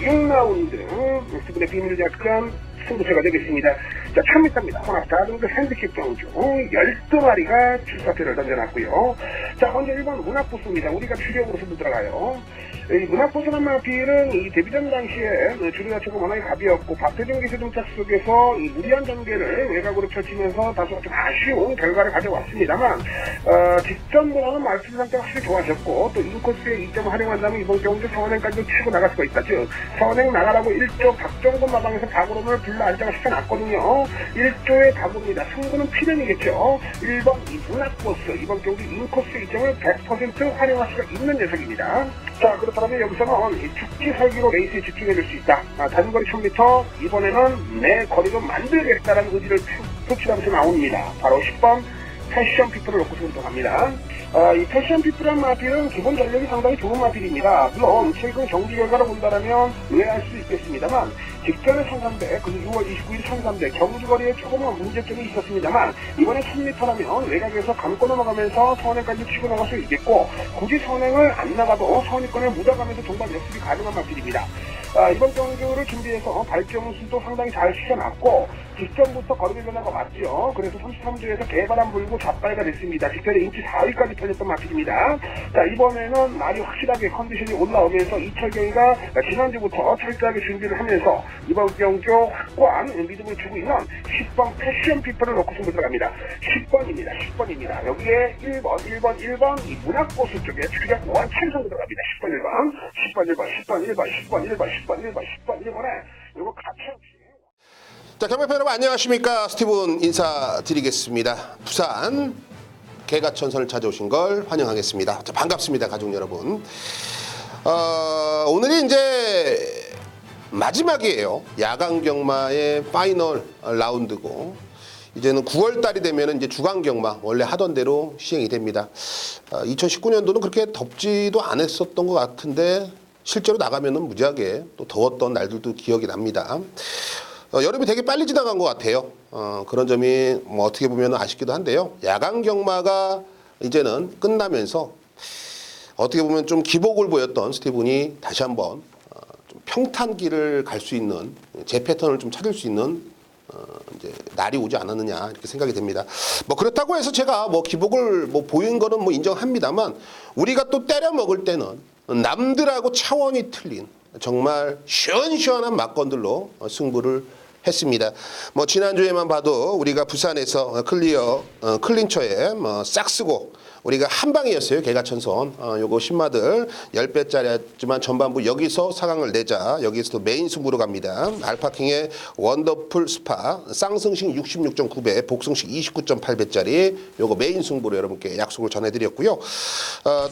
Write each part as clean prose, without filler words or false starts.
6라운드 수분의 비밀 작전 승부처가 되겠습니다. 자, 1000m입니다. 혼합 4등급 핸디캡 경주 12마리가 출사표를 던져놨고요. 자, 먼저 1번 문학보스입니다. 우리가 추격으로 승부 들어가요. 이 문학보스란 마필은 이 데뷔전 당시에 주류 자체가 워낙에 가벼웠고 박태준 기세 정착 속에서 이 무리한 전개를 외곽으로 펼치면서 다소 좀 아쉬운 결과를 가져왔습니다만 직전보다는 마필 상태가 확실히 좋아졌고 또 인코스의 이점을 활용한다면 이번 경주 서원행까지도 치고 나갈 수가 있다. 즉 서원행 나가라고 1조 박정근 마방에서 박으로를 불러 안장을 시켜놨거든요. 1조의 각오입니다. 승부는 필연이겠죠. 1번 이 문학보스 이번 경주 인코스 이점을 100% 활용할 수가 있는 녀석입니다. 자, 그렇다면 여기서는 죽기 살기로 레이스에 집중해줄 수 있다. 단거리 1000m 이번에는 내 거리로 만들겠다라는 의지를 표출하면서 나옵니다. 바로 10번 패션 피플을 놓고 승부합니다. 이 패션 피플한 마필은 기본 전력이 상당히 좋은 마필입니다. 물론 최근 경기 결과를 본다면 의아할 수도 있겠습니다만 직전의 1300 그리고 6월 29일 1300 경주거리에 조금은 문제점이 있었습니다만 이번에 1000m라면 외곽에서 감고 넘어가면서 선행까지 치고 나갈 수 있겠고 굳이 선행을 안 나가도 선위권을 묻어가면서 종반 역습이 가능한 마필입니다. 이번 경주를 준비해서 발정수도 상당히 잘 시켜놨고 직전부터 거리 변화가 왔죠. 그래서 33주에서 개바람 불고 좌빨가 됐습니다. 직전에 인치 4위까지 펴졌던 마필입니다. 자, 이번에는 날이 확실하게 컨디션이 올라오면서 이철경이가 지난주부터 철저하게 준비를 하면서 이번 경주 확고한 믿음을 주고 있는 10번 패션 피플을 놓고 승부 들어갑니다. 10번입니다. 여기에 1번 이 문학보수 쪽에 추격 원창성 들어갑니다. 10번 1번에 이거 같이 자, 경매팬 여러분 안녕하십니까? 스티븐 인사드리겠습니다. 부산 개가천선을 찾아오신 걸 환영하겠습니다. 자, 반갑습니다, 가족 여러분. 오늘이 이제 마지막이에요. 야간 경마의 파이널 라운드고 이제는 9월 달이 되면 이제 주간 경마 원래 하던 대로 시행이 됩니다. 2019년도는 그렇게 덥지도 않았었던 것 같은데 실제로 나가면은 무지하게 또 더웠던 날들도 기억이 납니다. 여름이 되게 빨리 지나간 것 같아요. 그런 점이 뭐 어떻게 보면 아쉽기도 한데요. 야간 경마가 이제는 끝나면서 어떻게 보면 좀 기복을 보였던 스티븐이 다시 한번 좀 평탄기를 갈 수 있는 제 패턴을 좀 찾을 수 있는 이제 날이 오지 않았느냐 이렇게 생각이 됩니다. 뭐 그렇다고 해서 제가 뭐 기복을 뭐 보인 거는 뭐 인정합니다만 우리가 또 때려 먹을 때는 남들하고 차원이 틀린 정말 시원시원한 막건들로 승부를 했습니다. 뭐 지난주에만 봐도 우리가 부산에서 클린처에 뭐 싹 쓰고 우리가 한 방이었어요. 개가천선. 요거 신마들 10배짜리였지만 전반부 여기서 상황을 내자. 여기서 메인 승부로 갑니다. 알파킹의 원더풀 스파 쌍승식 66.9배 복승식 29.8배짜리 요거 메인 승부로 여러분께 약속을 전해드렸고요.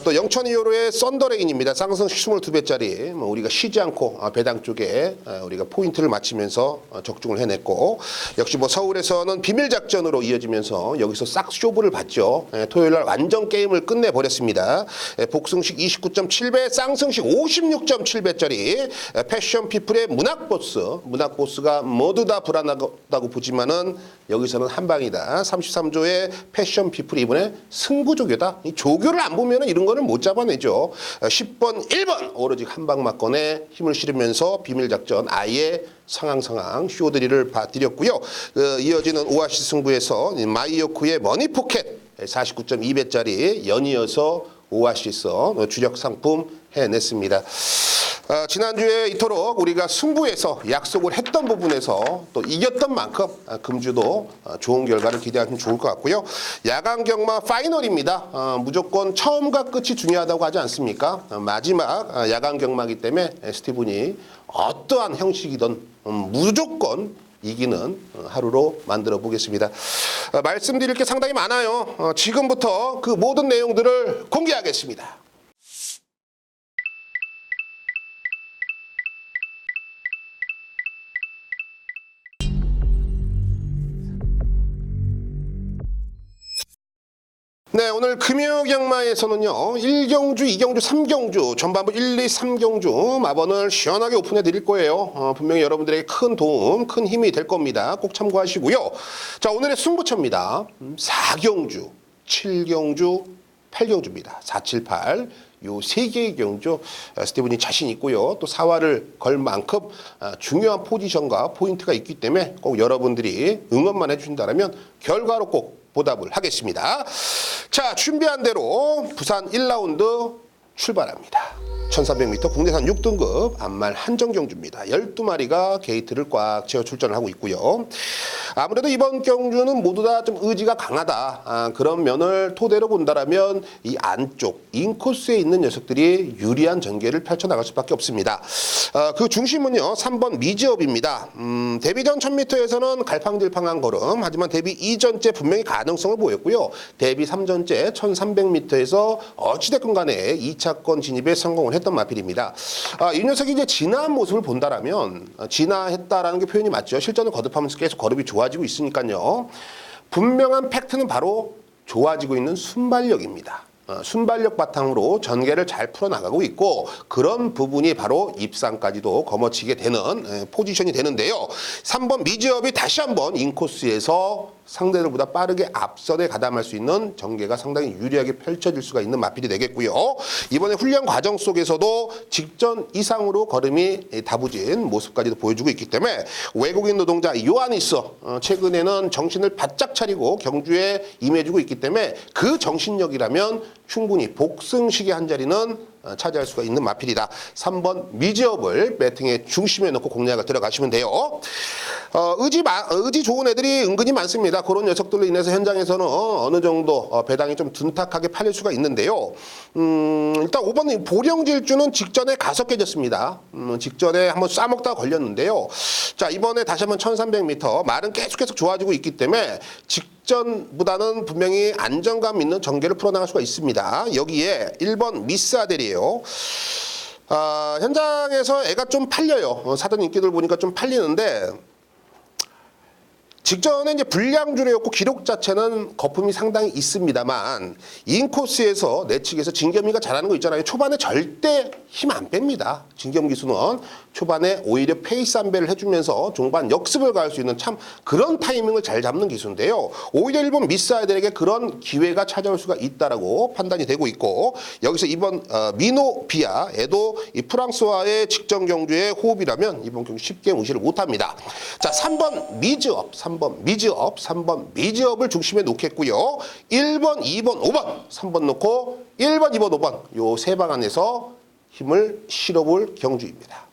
또 영천이요로의 썬더레인입니다. 쌍승식 22배짜리 뭐 우리가 쉬지 않고 배당 쪽에 우리가 포인트를 맞추면서 적중을 해냈고 역시 뭐 서울에서는 비밀작전으로 이어지면서 여기서 싹 쇼부를 봤죠. 토요일날 완전 게임을 끝내버렸습니다. 복승식 29.7배, 쌍승식 56.7배짜리 패션 피플의 문학보스가 모두 다 불안하다고 보지만은 여기서는 한 방이다. 33조의 패션 피플이 이번에 승부조교다. 이 조교를 안 보면은 이런 거는 못 잡아내죠. 10번, 1번 오로지 한 방 맞건에 힘을 실으면서 비밀작전 아예 상황 쇼드리를 봐드렸고요. 이어지는 오아시스 승부에서 마이오쿠의 머니포켓 49.2배짜리 연이어서 오아시스 주력 상품 해냈습니다. 지난주에 이토록 우리가 승부에서 약속을 했던 부분에서 또 이겼던 만큼 금주도 좋은 결과를 기대하시면 좋을 것 같고요. 야간 경마 파이널입니다. 무조건 처음과 끝이 중요하다고 하지 않습니까? 마지막 야간 경마이기 때문에 스티븐이 어떠한 형식이든 무조건 이기는 하루로 만들어 보겠습니다. 말씀드릴 게 상당히 많아요. 지금부터 그 모든 내용들을 공개하겠습니다. 네, 오늘 금요경마에서는요 1경주, 2경주, 3경주 전반부 1, 2, 3경주 마번을 시원하게 오픈해 드릴 거예요. 분명히 여러분들에게 큰 도움, 큰 힘이 될 겁니다. 꼭 참고하시고요. 자, 오늘의 승부처입니다. 4경주, 7경주, 8경주입니다. 4, 7, 8 요 세 개의 경주 스티븐이 자신 있고요. 또 사활을 걸 만큼 중요한 포지션과 포인트가 있기 때문에 꼭 여러분들이 응원만 해주신다면 결과로 꼭 보답을 하겠습니다. 자, 준비한 대로 부산 1라운드 출발합니다. 1300m 국내산 6등급 암말 한정 경주입니다. 12마리가 게이트를 꽉 채워 출전을 하고 있고요. 아무래도 이번 경주는 모두 다 좀 의지가 강하다. 그런 면을 토대로 본다라면 이 안쪽 인코스에 있는 녀석들이 유리한 전개를 펼쳐나갈 수밖에 없습니다. 그 중심은요 3번 미지업입니다. 데뷔전 1000m에서는 갈팡질팡한 걸음, 하지만 데뷔 이전째 분명히 가능성을 보였고요. 데뷔 3전째 1300m에서 어찌됐건 간에 2차권 진입에 성공을 했던 마필입니다. 이 녀석이 이제 진화한 모습을 본다라면 진화했다라는 게 표현이 맞죠. 실전을 거듭하면서 계속 걸음이 좋아지고 있으니까요. 분명한 팩트는 바로 좋아지고 있는 순발력입니다. 순발력 바탕으로 전개를 잘 풀어나가고 있고 그런 부분이 바로 입상까지도 거머쥐게 되는 포지션이 되는데요. 3번 미지업이 다시 한번 인코스에서 상대들보다 빠르게 앞선에 가담할 수 있는 전개가 상당히 유리하게 펼쳐질 수가 있는 마필이 되겠고요. 이번에 훈련 과정 속에서도 직전 이상으로 걸음이 다부진 모습까지도 보여주고 있기 때문에 외국인 노동자 요하니스 최근에는 정신을 바짝 차리고 경주에 임해주고 있기 때문에 그 정신력이라면 충분히 복승식의 한 자리는 차지할 수가 있는 마필이다. 3번 미지업을 배팅의 중심에 놓고 공략을 들어가시면 돼요. 의지 좋은 애들이 은근히 많습니다. 그런 녀석들로 인해서 현장에서는 어느 정도 배당이 좀 둔탁하게 팔릴 수가 있는데요. 일단 5번 보령질주는 직전에 가서 깨졌습니다. 직전에 한번 싸먹다가 걸렸는데요. 자, 이번에 다시 한번 1300m 말은 계속 좋아지고 있기 때문에 직전보다는 분명히 안정감 있는 전개를 풀어나갈 수가 있습니다. 여기에 1번 미스 아델이에요. 현장에서 애가 좀 팔려요. 사전 인기들 보니까 좀 팔리는데 직전에 이제 불량주례였고 기록 자체는 거품이 상당히 있습니다만 인코스에서 내측에서 진겸이가 잘하는 거 있잖아요. 초반에 절대 힘 안 뺍니다. 진겸 기수는 초반에 오히려 페이스 안배를 해주면서 중반 역습을 가할 수 있는 참 그런 타이밍을 잘 잡는 기수인데요. 오히려 일본 미스 아이들에게 그런 기회가 찾아올 수가 있다라고 판단이 되고 있고 여기서 이번 미노비아에도 이 프랑스와의 직전 경주의 호흡이라면 이번 경주 쉽게 무시를 못합니다. 자, 3번 미지업, 을 중심에 놓겠고요. 1번, 2번, 5번, 3번 놓고 1번, 2번, 5번 요 세 방 안에서 힘을 실어볼 경주입니다.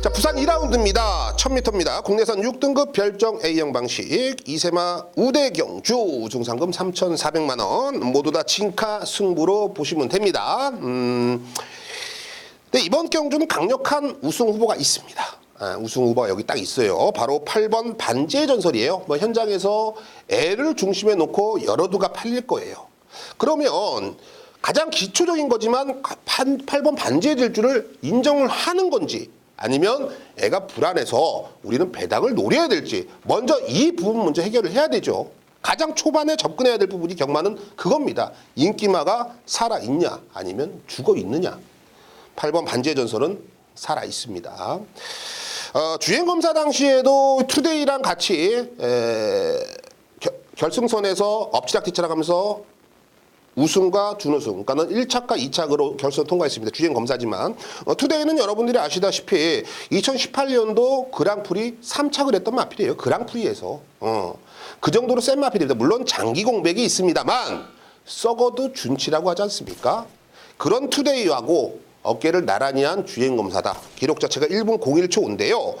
자, 부산 2라운드입니다. 1000m입니다. 국내산 6등급 별정 A형 방식 2세마 우대 경주 우승상금 3,400만 원 모두 다 진카 승부로 보시면 됩니다. 근데 이번 경주는 강력한 우승 후보가 있습니다. 우승 후보가 여기 딱 있어요. 바로 8번 반지의 전설이에요. 현장에서 애를 중심에 놓고 여러 두가 팔릴 거예요. 그러면 가장 기초적인 거지만 8번 반지의 질주를 인정을 하는 건지 아니면 애가 불안해서 우리는 배당을 노려야 될지 먼저 이 부분 먼저 해결을 해야 되죠. 가장 초반에 접근해야 될 부분이 경마는 그겁니다. 인기마가 살아있냐 아니면 죽어있느냐. 8번 반지의 전설은 살아있습니다. 주행검사 당시에도 투데이랑 같이 결승선에서 엎치락뒤치락 하면서 우승과 준우승, 그러니까는 1차과 2차로 결선 통과했습니다. 주행검사지만 투데이는 여러분들이 아시다시피 2018년도 그랑프리 3착을 했던 마필이에요. 그랑프리에서 그 정도로 센 마필입니다. 물론 장기 공백이 있습니다만 썩어도 준치라고 하지 않습니까? 그런 투데이하고 어깨를 나란히 한 주행검사다. 기록 자체가 1분 01초인데요.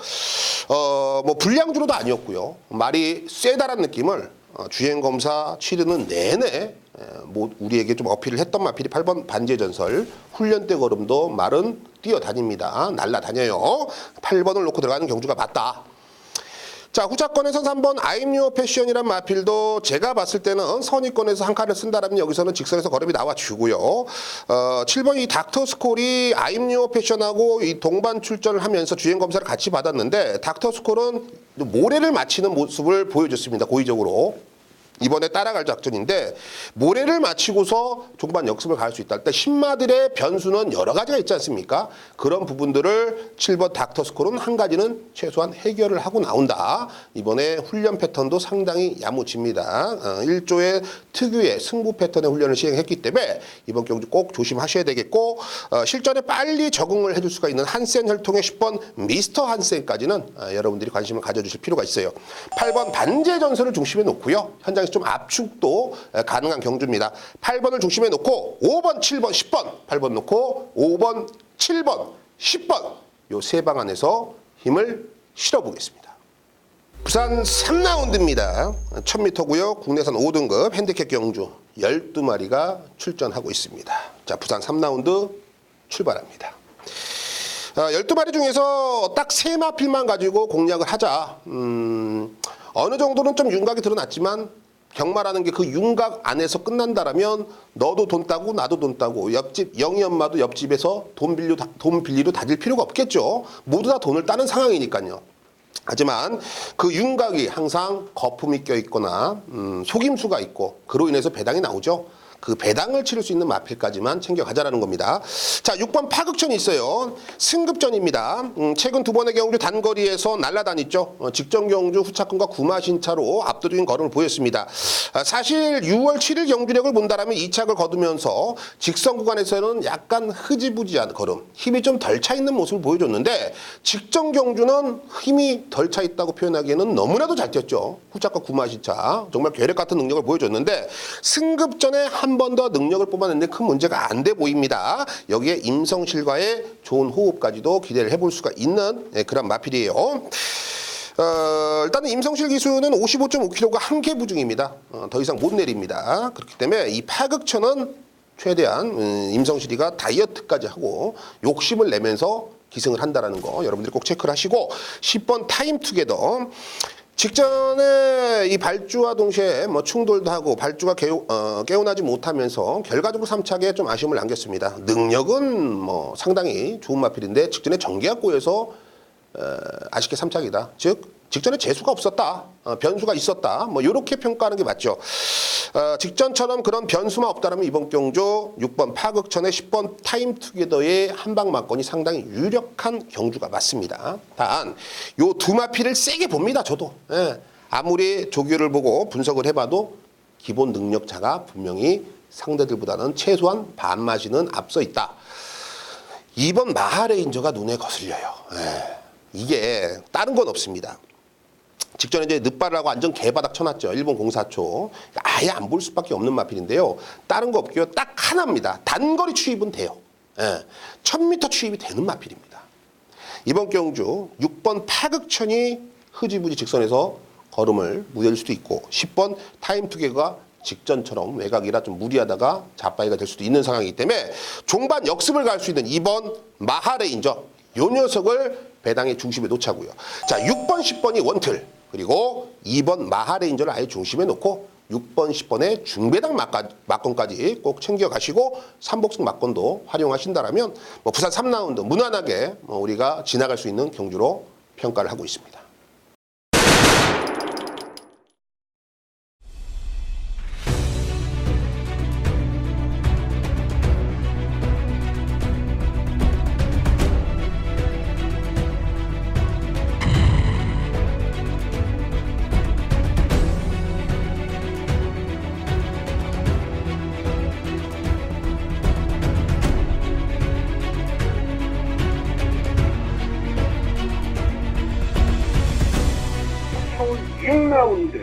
뭐 불량주로도 아니었고요. 말이 쎄다란 느낌을 주행검사 치르는 내내 뭐 우리에게 좀 어필을 했던 마필이 8번 반지의 전설. 훈련 때 걸음도 말은 뛰어다닙니다. 날라다녀요. 8번을 놓고 들어가는 경주가 맞다. 자, 후차권에서 3번 I'm Your Passion이란 마필도 제가 봤을 때는 선의권에서 한 칸을 쓴다라면 여기서는 직선에서 걸음이 나와주고요. 7번 이 닥터 스콜이 I'm Your Passion하고 이 동반 출전을 하면서 주행검사를 같이 받았는데 닥터 스콜은 모래를 맞히는 모습을 보여줬습니다. 고의적으로. 이번에 따라갈 작전인데 모래를 마치고서 종반 역습을 갈 수 있다. 일단 신마들의 변수는 여러 가지가 있지 않습니까? 그런 부분들을 7번 닥터스콜은 한 가지는 최소한 해결을 하고 나온다. 이번에 훈련 패턴도 상당히 야무집니다. 1조의 특유의 승부 패턴의 훈련을 시행했기 때문에 이번 경주 꼭 조심하셔야 되겠고 실전에 빨리 적응을 해줄 수가 있는 한센 혈통의 10번 미스터 한센까지는 여러분들이 관심을 가져주실 필요가 있어요. 8번 반제 전설을 중심에 놓고요. 현장에서 좀 압축도 가능한 경주입니다. 8번을 중심에 놓고 5번, 7번, 10번, 8번 놓고 5번, 7번, 10번 요 세 방 안에서 힘을 실어보겠습니다. 부산 3라운드입니다. 1000m고요. 국내산 5등급 핸디캡 경주 12마리가 출전하고 있습니다. 자, 부산 3라운드 출발합니다. 12마리 중에서 딱 3마필만 가지고 공략을 하자. 어느 정도는 좀 윤곽이 드러났지만 경마라는 게 그 윤곽 안에서 끝난다라면 너도 돈 따고 나도 돈 따고 옆집 영희 엄마도 옆집에서 돈 빌리로 다질 필요가 없겠죠. 모두 다 돈을 따는 상황이니까요. 하지만 그 윤곽이 항상 거품이 껴있거나 속임수가 있고 그로 인해서 배당이 나오죠. 그 배당을 치를 수 있는 마필까지만 챙겨가자라는 겁니다. 자, 6번 파극천이 있어요. 승급전입니다. 최근 두 번의 경주 단거리에서 날아다녔죠. 직전 경주 후차권과 구마신차로 압도적인 걸음을 보였습니다. 사실 6월 7일 경주력을 본다라면 2착을 거두면서 직선 구간에서는 약간 흐지부지한 걸음, 힘이 좀 덜 차 있는 모습을 보여줬는데 직전 경주는 힘이 덜 차 있다고 표현하기에는 너무나도 잘 뛰었죠. 후차과 구마신차 정말 괴력 같은 능력을 보여줬는데 승급전에 한 번 더 능력을 뽑아냈는데 큰 문제가 안 돼 보입니다. 여기에 임성실과의 좋은 호흡까지도 기대를 해볼 수가 있는 그런 마필이에요. 일단은 임성실 기수는 55.5kg가 한계 부중입니다. 더 이상 못 내립니다. 그렇기 때문에 이 파극천은 최대한 임성실이가 다이어트까지 하고 욕심을 내면서 기승을 한다는 거 여러분들이 꼭 체크를 하시고 10번 타임투게더 직전에 이 발주와 동시에 뭐 충돌도 하고 발주가 개운하지 못하면서 결과적으로 3착에 좀 아쉬움을 남겼습니다. 능력은 뭐 상당히 좋은 마필인데 직전에 정계약고에서 아쉽게 3착이다. 즉 직전에 재수가 없었다. 변수가 있었다. 뭐 이렇게 평가하는 게 맞죠. 직전처럼 그런 변수만 없다면 이번 경주 6번 파극천의 10번 타임투게더의 한방 막건이 상당히 유력한 경주가 맞습니다. 단 요 두 마필을 세게 봅니다. 저도. 예. 아무리 조교를 보고 분석을 해봐도 기본 능력차가 분명히 상대들보다는 최소한 반마시는 앞서 있다. 2번 마하레인저가 눈에 거슬려요. 예. 이게 다른 건 없습니다. 직전에 이제 늦발하고 완전 개바닥 쳐놨죠. 일본 04초. 아예 안 볼 수밖에 없는 마필인데요. 다른 거 없고요. 딱 하나입니다. 단거리 추입은 돼요. 예. 1000m 추입이 되는 마필입니다. 이번 경주 6번 파극천이 흐지부지 직선에서 걸음을 무딜 수도 있고 10번 타임투게가 직전처럼 외곽이라 좀 무리하다가 자빠이가 될 수도 있는 상황이기 때문에 종반 역습을 갈 수 있는 2번 마하레인저 요 녀석을 배당의 중심에 놓자고요. 자, 6번, 10번이 원틀 그리고 2번 마하레인저를 아예 중심에 놓고 6번, 10번의 중배당 막건까지 꼭 챙겨가시고 3복승 막건도 활용하신다라면 뭐 부산 3라운드 무난하게 우리가 지나갈 수 있는 경주로 평가를 하고 있습니다. 서울 6라운드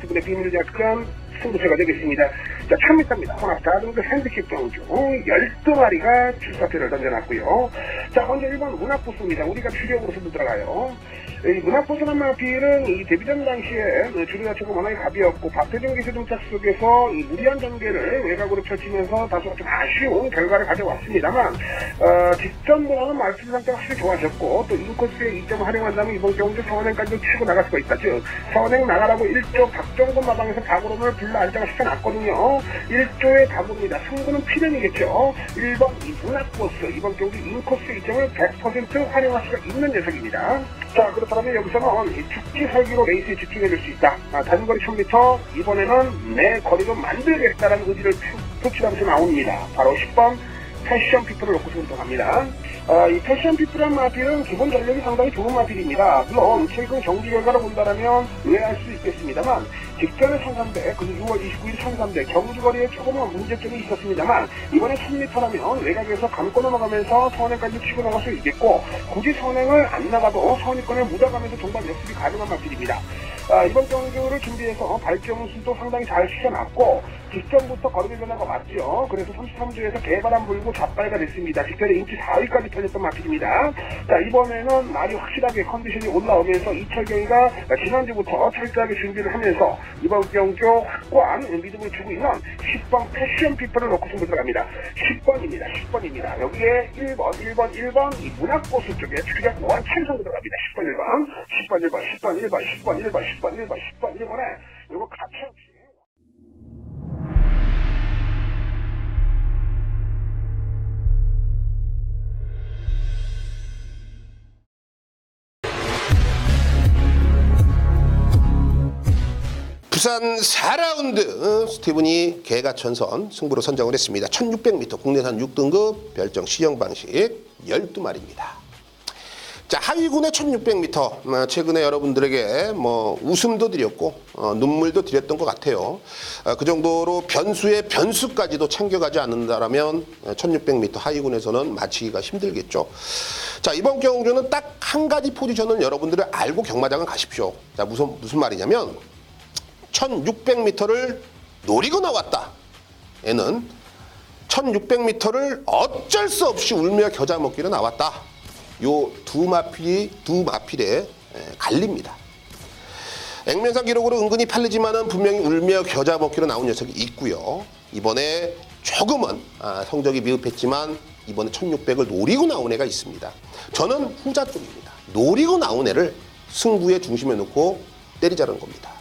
두 분의 비밀 작전 승부처가 되겠습니다. 자, 1000m입니다. 혼합 4등급 핸디캡 경주 12마리가 출사표를 던져놨고요. 자, 먼저 1번 문학부스입니다. 우리가 추격으로 승부 들어가요. 이 문학부스란 마필은 이 데뷔전 당시에 주류 자체가 워낙에 가벼웠고 박태정 기세 정착 속에서 이 무리한 전개를 외곽으로 펼치면서 다소 좀 아쉬운 결과를 가져왔습니다만 직전보다는 말씀 상태가 확실히 좋아졌고 또 인코스의 이점을 활용한다면 이번 경주 서원행까지도 치고 나갈 수가 있다. 즉 서원행 나가라고 1조 박정근 마방에서 박오름을 불러 안장을 시켜놨거든요. 1조의 각오입니다. 승부는 필연이겠죠. 1번 이 문학버스 이번 경기 인코스 이점을 100% 활용할 수가 있는 녀석입니다. 자, 그렇다면 여기서는 이 죽기 살기로 레이스에 집중해줄 수 있다. 단거리 1000m, 이번에는 내 거리로 만들겠다라는 의지를 표출하면서 나옵니다. 바로 10번 패션 피플을 놓고 선정합니다. 이 패션 피플한 마필은 기본 전력이 상당히 좋은 마필입니다. 물론 최근 경기 결과를 본다면 의아할 수 있겠습니다만 직전의 1300, 그리고 6월 29일 1300 경주거리에 조금은 문제점이 있었습니다만 이번에 1000m라면 외곽에서 감고 넘어가면서 선행까지 치고 나갈 수 있겠고 굳이 선행을 안 나가도 선위권에 묻어가면서 종반 역습이 가능한 마필입니다. 이번 경주를 준비해서 발전수도 상당히 잘 시켜놨고 직전부터 거리 변화가 왔죠. 그래서 33주에서 개바람 불고 좌빨가 됐습니다. 직전에 인치 4위까지 펴졌던 마필입니다. 자, 이번에는 날이 확실하게 컨디션이 올라오면서 이철경이가 지난주부터 철저하게 준비를 하면서 이번 경주 확고한 믿음을 주고 있는 10번 패션 피플을 놓고 승부 들어갑니다. 10번입니다. 여기에 1번 이 문학고수 쪽에 추격 노안 참성 들어갑니다. 10번 1번에 이거 같이 부산 4라운드 스티븐이 개가천선 승부로 선정을 했습니다. 1600m 국내산 6등급 별정 시정 방식 12마리입니다. 자, 하위군의 1600m 최근에 여러분들에게 웃음도 드렸고 눈물도 드렸던 것 같아요. 그 정도로 변수의 변수까지도 챙겨가지 않는다라면 1600m 하위군에서는 마치기가 힘들겠죠. 자, 이번 경주는 딱 한 가지 포지션을 여러분들이 알고 경마장을 가십시오. 자, 무슨 말이냐면 1600m를 노리고 나왔다. 얘는 1600m를 어쩔 수 없이 울며 겨자 먹기로 나왔다. 요 두 마필에 갈립니다. 액면상 기록으로 은근히 팔리지만은 분명히 울며 겨자 먹기로 나온 녀석이 있고요. 이번에 조금은 성적이 미흡했지만 이번에 1600을 노리고 나온 애가 있습니다. 저는 후자 쪽입니다. 노리고 나온 애를 승부의 중심에 놓고 때리자는 겁니다.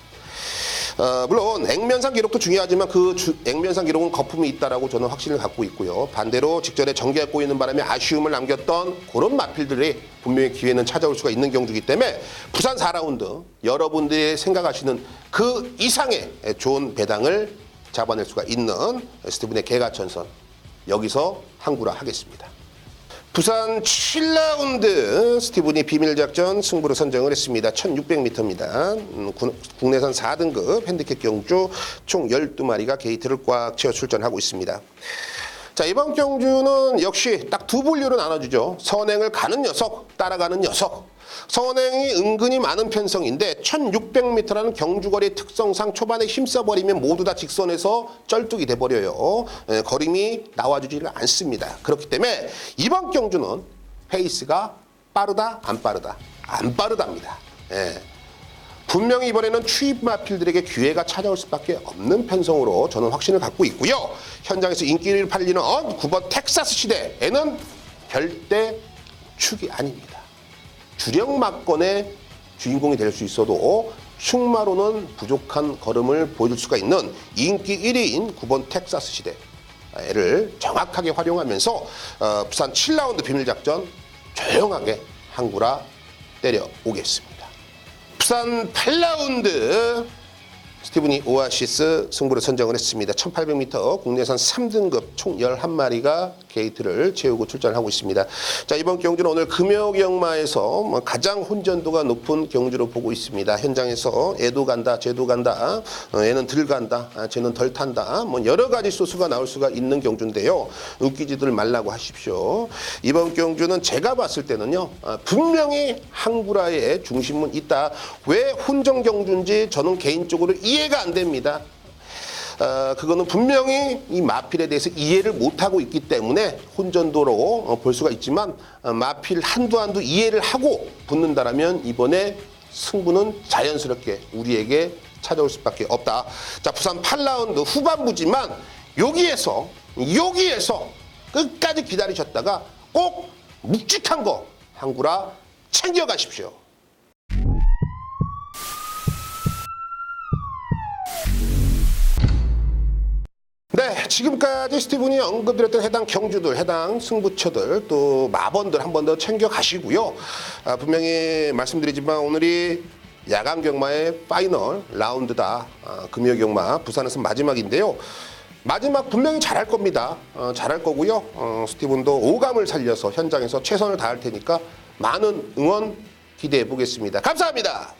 물론 액면상 기록도 중요하지만 그 액면상 기록은 거품이 있다라고 저는 확신을 갖고 있고요. 반대로 직전에 전개가 꼬이는 바람에 아쉬움을 남겼던 그런 마필들이 분명히 기회는 찾아올 수가 있는 경주이기 때문에 부산 4라운드 여러분들이 생각하시는 그 이상의 좋은 배당을 잡아낼 수가 있는 스티븐의 개가천선 여기서 항구라 하겠습니다. 부산 7라운드 스티븐이 비밀작전 승부로 선정을 했습니다. 1600m입니다. 국내산 4등급 핸디캡 경주 총 12마리가 게이트를 꽉 채워 출전하고 있습니다. 자, 이번 경주는 역시 딱 두 분류로 나눠주죠. 선행을 가는 녀석, 따라가는 녀석. 선행이 은근히 많은 편성인데 1600m라는 경주거리의 특성상 초반에 힘써버리면 모두 다 직선에서 쩔뚝이 돼버려요. 거림이 나와주지를 않습니다. 그렇기 때문에 이번 경주는 페이스가 빠르다 안 빠르다? 안 빠르답니다. 분명히 이번에는 추입 마필들에게 기회가 찾아올 수밖에 없는 편성으로 저는 확신을 갖고 있고요. 현장에서 인기를 팔리는 9번 텍사스 시대에는 절대 축이 아닙니다. 주력 막건의 주인공이 될 수 있어도 축마로는 부족한 걸음을 보여줄 수가 있는 인기 1위인 9번 텍사스 시대를 정확하게 활용하면서 부산 7라운드 비밀작전 조용하게 항구라 때려오겠습니다. 부산 8라운드 스티븐이 오아시스 승부를 선정을 했습니다. 1800m 국내산 3등급 총 11마리가 게이트를 채우고 출전하고 있습니다. 자, 이번 경주는 오늘 금요경마에서 가장 혼전도가 높은 경주로 보고 있습니다. 현장에서 애도 간다, 쟤도 간다, 얘는 덜 간다, 쟤는 덜 탄다, 여러 가지 소수가 나올 수가 있는 경주인데요. 웃기지들 말라고 하십시오. 이번 경주는 제가 봤을 때는요, 분명히 항구라의 중심은 있다. 왜 혼전 경주인지 저는 개인적으로 이해가 안 됩니다. 그거는 분명히 이 마필에 대해서 이해를 못하고 있기 때문에 혼전도로 볼 수가 있지만 마필 한두 이해를 하고 붙는다라면 이번에 승부는 자연스럽게 우리에게 찾아올 수밖에 없다. 자, 부산 8라운드 후반부지만 여기에서 끝까지 기다리셨다가 꼭 묵직한 거 항구라 챙겨가십시오. 네, 지금까지 스티븐이 언급드렸던 해당 경주들, 해당 승부처들, 또 마번들 한 번 더 챙겨 가시고요. 분명히 말씀드리지만 오늘이 야간 경마의 파이널 라운드다. 금요 경마 부산에서 마지막인데요. 마지막 분명히 잘할 겁니다. 잘할 거고요. 스티븐도 오감을 살려서 현장에서 최선을 다할 테니까 많은 응원 기대해 보겠습니다. 감사합니다.